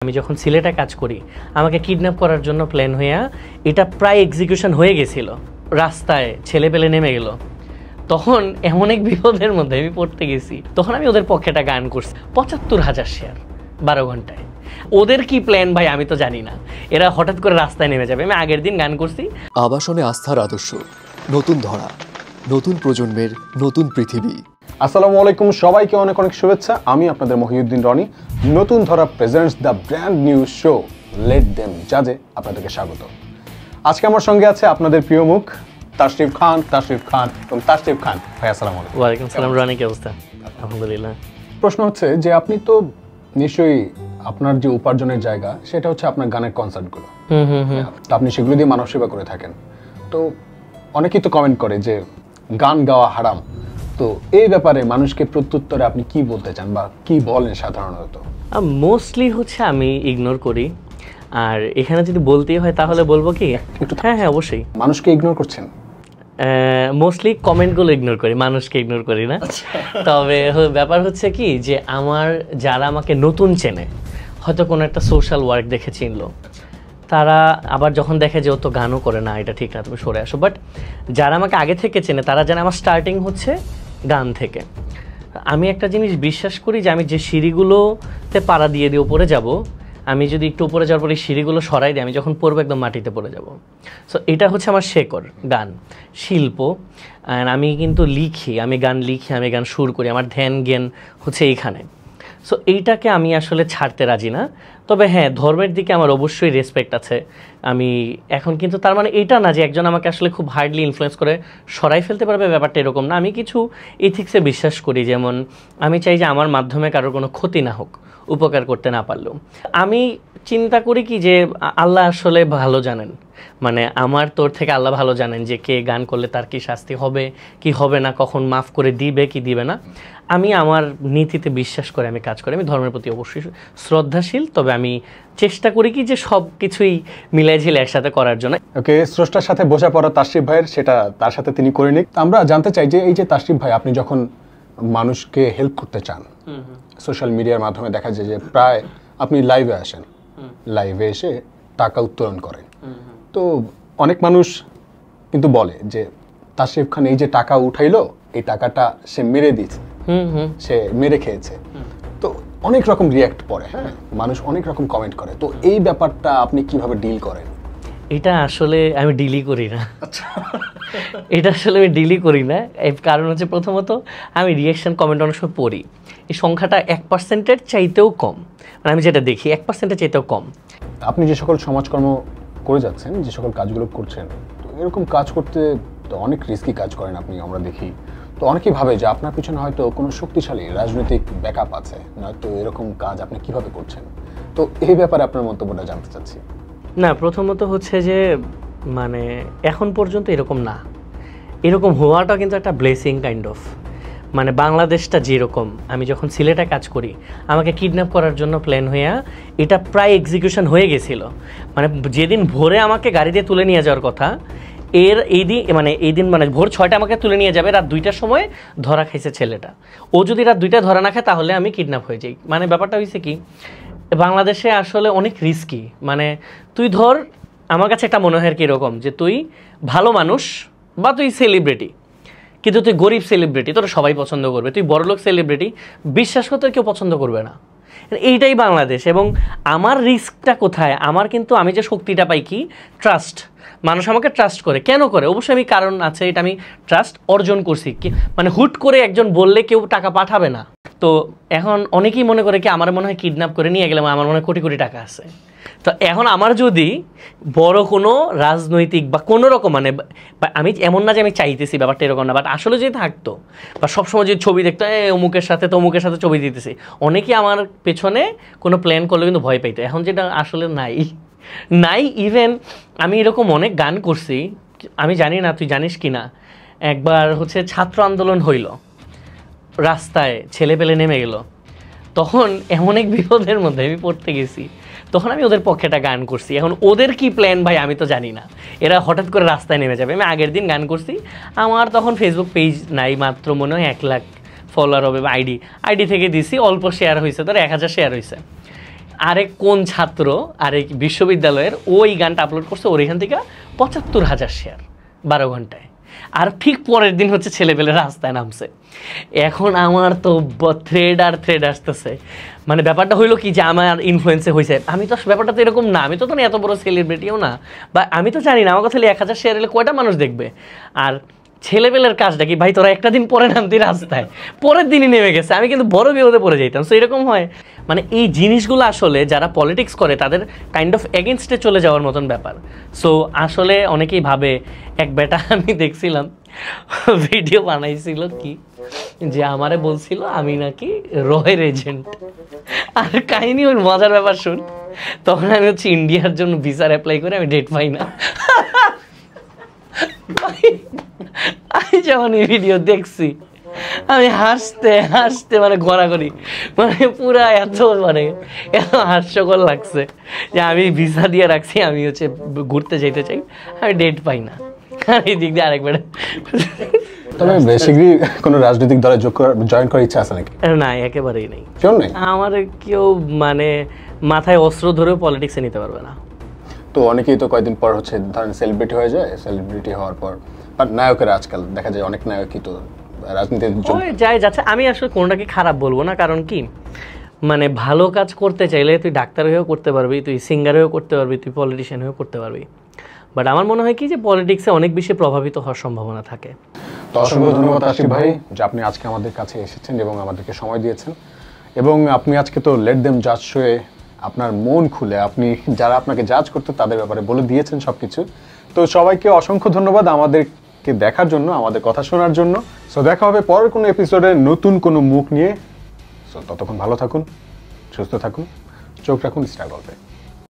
আমি যখন সিলেটে কাজ করি আমাকে কিডন্যাপ করার জন্য প্ল্যান হইয়া এটা প্রায় এক্সিকিউশন হয়ে গেছিল। রাস্তায় ছেলে পেলে নেমে গেল, তখন এমন এক বিপদের মধ্যে আমি পড়তে গেছি। তখন আমি ওদের পক্ষে একটা গান করছি ৭৫,০০০ শেয়ার ১২ ঘন্টায়। ওদের কি প্ল্যান ভাই আমি তো জানি না, এরা হঠাৎ করে রাস্তায় নেমে যাবে। আমি আগের দিন গান করছি আবাসনে আস্থার আদর্শ, নতুন ধরা, নতুন প্রজন্মের নতুন পৃথিবী। আসসালামু আলাইকুম, সবাইকে অনেক অনেক শুভেচ্ছা। আমি আপনাদের মহিউদ্দিন রনি। নতুন ধরা presents the brand new show let them জাজে আপনাদেরকে স্বাগত। আজকে আমার সঙ্গে আছে আপনাদের প্রিয় মুখ তাশরিফ খান এবং তাশরিফ খান ভাই। আসসালামু আলাইকুম। ওয়ালাইকুম সালাম। রনি কি অবস্থা? আলহামদুলিল্লাহ। প্রশ্ন হচ্ছে যে আপনি তো নিশ্চয়ই আপনার যে উপার্জনের জায়গা সেটা হচ্ছে আপনার গানের কনসার্টগুলো, তো আপনি সেগুলো দিয়ে মানব সেবা করে থাকেন। তো অনেকেই তো কমেন্ট করে যে গান গাওয়া হারাম। তো এই ব্যাপারে মানুষকে প্রত্যুত্তরে আপনি কি বলতে চান বা কি বলেন সাধারণত? মোস্টলি হচ্ছে আমি ইগনোর করি, আর এখানে যদি বলতেই হয় তাহলে বলবো কি, হ্যাঁ অবশ্যই মানুষকে ইগনোর করছেন। মোস্টলি কমেন্টগুলো ইগনোর করি, মানুষকে ইগনোর করি না। তবে ব্যাপার হচ্ছে কি যে আমার যারা আমাকে নতুন চেনে, হয়তো কোনো একটা সোশ্যাল ওয়ার্ক দেখে চিনলো, তারা আবার যখন দেখে যে ও তো গানও করে না, এটা ঠিক না, তুমি সরে আসো। বাট যারা আমাকে আগে থেকে চেনে তারা জানে আমার স্টার্টিং হচ্ছে গান থেকে। আমি একটা জিনিস বিশ্বাস করি যে আমি যে সিঁড়িগুলোতে পাড়া দিয়ে উপরে যাব, আমি যদি একটু উপরে যাওয়ার পরে সিঁড়িগুলো সরাই দিই, আমি যখন পড়বো একদম মাটিতে পড়ে যাব। সো এটা হচ্ছে আমার শেকড়, গান, শিল্প। আর আমি কিন্তু লিখি, আমি গান লিখি, আমি গান সুর করি, আমার ধ্যান জ্ঞান হচ্ছে এইখানে। সো এইটাকে আমি আসলে ছাড়তে রাজি না। তবে হ্যাঁ, ধর্মের দিকে আমার অবশ্যই রেসপেক্ট আছে। আমি এখন কিন্তু তার মানে এটা না যে একজন আমাকে আসলে খুব হার্ডলি ইনফ্লুয়েন্স করে সরাই ফেলতে পারবে, ব্যাপারটা এরকম না। আমি কিছু এথিক্সে বিশ্বাস করি, যেমন আমি চাই যে আমার মাধ্যমে কারোর কোনো ক্ষতি না হোক, উপকার করতে না পারলেও। আমি চিন্তা করি কি যে আল্লাহ আসলে ভালো জানেন, মানে আমার তোর থেকে আল্লাহ ভালো জানেন যে কে গান করলে তার কি শাস্তি হবে কি হবে না, কখন মাফ করে দিবে কি দিবে না। আমি আমার নীতিতে বিশ্বাস করে আমি কাজ করি। আমি ধর্মের প্রতি অবশ্যই শ্রদ্ধাশীল, তবে আমি চেষ্টা করি কি যে সব কিছুই মিলাই ঝিলে একসাথে করার জন্য। ওকে, স্রষ্টার সাথে বোঝাপড়া তাশরিফ ভাইয়ের, সেটা তার সাথে তিনি করে নিক। আমরা জানতে চাই যে এই যে তাশরিফ ভাই, আপনি যখন মানুষকে হেল্প করতে চান সোশ্যাল মিডিয়ার মাধ্যমে, দেখা যায় যে প্রায় আপনি লাইভে আসেন, লাইভে এসে টাকা উত্তোলন করেন। তো অনেক মানুষ কিন্তু বলে যে তাশরিফ খান এই যে টাকা উঠাইলো, এই টাকাটা সে মেরে দিয়েছে, সে মেরে খেয়েছে। তো অনেক রকম রিয়াক্ট পড়ে, হ্যাঁ, মানুষ অনেক রকম কমেন্ট করে। তো এই ব্যাপারটা আপনি কিভাবে ডিল করেন? এটা আসলে আমি ডিলই করি না। এটা আসলে আমি ডিলই করি না। এর কারণ হচ্ছে প্রথমত আমি রিয়াকশন কমেন্ট অনেক সময় পড়ি, এই সংখ্যাটা 1%-এর চাইতেও কম। মানে আমি যেটা দেখি 1%-এর চাইতেও কম। আপনি যে সকল সমাজকর্ম করে যাচ্ছেন, যে সকল কাজগুলো করছেন, তো এরকম কাজ করতে তো অনেক রিস্কি কাজ করেন আপনি, আমরা দেখি। তো অনেকেই ভাবে যে আপনার পিছনে হয়তো কোনো শক্তিশালী রাজনৈতিক ব্যাকআপ আছে, নয়তো এরকম কাজ আপনি কিভাবে করছেন? তো এই ব্যাপারে আপনার মন্তব্যটা জানতে চাচ্ছি। না, প্রথমত হচ্ছে যে মানে এখন পর্যন্ত এরকম না। এরকম হওয়াটা কিন্তু একটা ব্লেসিং কাইন্ড অফ। মানে বাংলাদেশটা যেরকম, আমি যখন সিলেটে কাজ করি আমাকে কিডন্যাপ করার জন্য প্ল্যান হইয়া এটা প্রায় এক্সিকিউশন হয়ে গেছিলো। মানে যেদিন ভোরে আমাকে গাড়ি দিয়ে তুলে নিয়ে যাওয়ার কথা, এই দিন মানে ভোর 6টায় আমাকে তুলে নিয়ে যাবে, রাত 2টার সময় ধরা খাইছে ছেলেটা। ও যদি রাত 2টায় ধরা না খায় তাহলে আমি কিডন্যাপ হয়ে যাই। মানে ব্যাপারটা হয়েছে কি, বাংলাদেশে আসলে অনেক রিস্কি। মানে তুই ধর, আমার কাছে একটা মনে হয় আর কি এরকম যে তুই ভালো মানুষ বা তুই সেলিব্রিটি, কিন্তু তুই গরিব সেলিব্রিটি, তোরা সবাই পছন্দ করবে। তুই বড়লোক সেলিব্রিটি, বিশ্বাস করতে কেউ পছন্দ করবে না। এইটাই বাংলাদেশ। এবং আমার রিস্কটা কোথায়? আমার কিন্তু আমি যে শক্তিটা পাই কি, ট্রাস্ট। মানুষ আমাকে ট্রাস্ট করে। কেন করে? অবশ্যই আমি কারণ আছে, এটা আমি ট্রাস্ট অর্জন করছি। মানে হুট করে একজন বললে কেউ টাকা পাঠাবে না। তো এখন অনেকেই মনে করে কি আমার মনে হয় কিডন্যাপ করে নিয়ে গেলাম, আমার মনে হয় কোটি কোটি টাকা আছে। তো এখন আমার যদি বড় কোনো রাজনৈতিক বা কোনো রকম, মানে আমি এমন না যে আমি চাইতেছি, ব্যাপারটা এরকম না, বাট আসলে যদি থাকতো বা সবসময় যদি ছবি দেখতো অমুকের সাথে তো অমুকের সাথে ছবি দিতেছি, অনেকেই আমার পেছনে কোনো প্ল্যান করলে কিন্তু ভয় পাইতো। এখন যেটা আসলে নাই। ইভেন আমি এরকম অনেক গান করছি, আমি জানি না তুই জানিস কি না। একবার হচ্ছে ছাত্র আন্দোলন হইল, রাস্তায় ছেলে পেলে নেমে গেল, তখন এমন এক বিপদের মধ্যে আমি পড়তে গেছি। তখন আমি ওদের পক্ষে একটা গান করছি। এখন ওদের কি প্ল্যান ভাই আমি তো জানি না, এরা হঠাৎ করে রাস্তায় নেমে যাবে। আমি আগের দিন গান করছি, আমার তখন ফেসবুক পেজ নাই, মাত্র মনে হয় 1 লাখ ফলোয়ার হবে বা আইডি থেকে দিছি, অল্প শেয়ার হয়েছে, ধর 1000 শেয়ার হয়েছে। আরেক কোন ছাত্র আরেক বিশ্ববিদ্যালয়ের ওই গানটা আপলোড করছে, ওর এখান থেকে ৭৫,০০০ শেয়ার ১২ ঘন্টায়। আর ঠিক পরের দিন হচ্ছে ছেলেপেলে রাস্তায় নামছে। এখন আমার তো থ্রেড আসতেছে, মানে ব্যাপারটা হইলো কি যে আমার ইনফ্লুয়েন্সে হয়েছে, আমি তো ব্যাপারটা তো এরকম না, আমি তো এত বড় সেলিব্রিটিও না, বা আমি তো জানি না আমার কথা ১,০০০ শেয়ার এলে কয়টা মানুষ দেখবে। আর ছেলেপেলের কাজটা কি ভাই, তোরা একটা দিন পরে নামতি রাস্তায়, পরের দিনই নেমে গেছে, আমি কিন্তু বড় বিপদে পড়ে যাইতাম। সো এরকম হয়, মানে এই জিনিসগুলো আসলে যারা পলিটিক্স করে তাদের কাইন্ড অফ এগেনস্টে চলে যাওয়ার মতন ব্যাপার। সো আসলে অনেকেই ভাবে, এক বেটা আমি দেখছিলাম ভিডিও বানাইছিল কি যে আমারে বলছিল আমি নাকি রয়ের এজেন্ট। আর কাহিনী ওর মজার ব্যাপার শুন, তখন আমি হচ্ছে ইন্ডিয়ার জন্য ভিসার অ্যাপ্লাই করে আমি ডেট পাই না। আমি যখন এই ভিডিও দেখছি আমি হাসতে মানে গড়াগড়ি, মানে পুরা এত হাস্যকর লাগছে যে আমি ভিসা দিয়ে রাখছি, আমি হচ্ছে ঘুরতে যেতে চাই, আমি ডেট পাই না। আর এই দিক দিয়ে আরেকবার তবে বেসিক্যালি কোনো রাজনৈতিক দলে জয়েন করার ইচ্ছা আছে নাকি? না, একেবারেই নেই। কেউ নেই? আমার কেউ মানে মাথায় অস্ত্র ধরেও পলিটিক্সে নিতে পারবে না। তো অনেকেই তো কয়েকদিন পর হচ্ছে ধরেন সেলিব্রিটি হয়ে যায়, সেলিব্রিটি হওয়ার পর নায়কেরা আজকাল দেখা যায় অনেক নায়কই তো রাজনীতিতে যাচ্ছে। আমি আসলে কোনটাকে খারাপ বলবো না, কারণ কি মানে ভালো কাজ করতে চাইলে তুই ডাক্তার হয়েও করতে পারবি, তুই সিঙ্গার হয়েও করতে পারবি, তুই পলিটিশিয়ান হয়েও করতে পারবি। বাট আমার মনে হয় কি যে পলিটিক্সে অনেক বেশি প্রভাবিত হওয়ার সম্ভাবনা থাকে। তো অসংখ্য ধন্যবাদ আশিক ভাই যে আপনি আজকে আমাদের কাছে এসেছেন এবং আমাদেরকে সময় দিয়েছেন, এবং আপনি আজকে তো লেট দেম জাজ শোয়ে আপনার মন খুলে আপনি যারা আপনাকে জাজ করতে তাদের ব্যাপারে বলে দিয়েছেন সবকিছু। তো সবাইকে অসংখ্য ধন্যবাদ আমাদেরকে দেখার জন্য, আমাদের কথা শোনার জন্য। সো দেখা হবে পরের কোনো এপিসোডে নতুন কোনো মুখ নিয়ে। সো ততক্ষণ ভালো থাকুন, সুস্থ থাকুন, চোখ রাখুন স্টার গল্পে।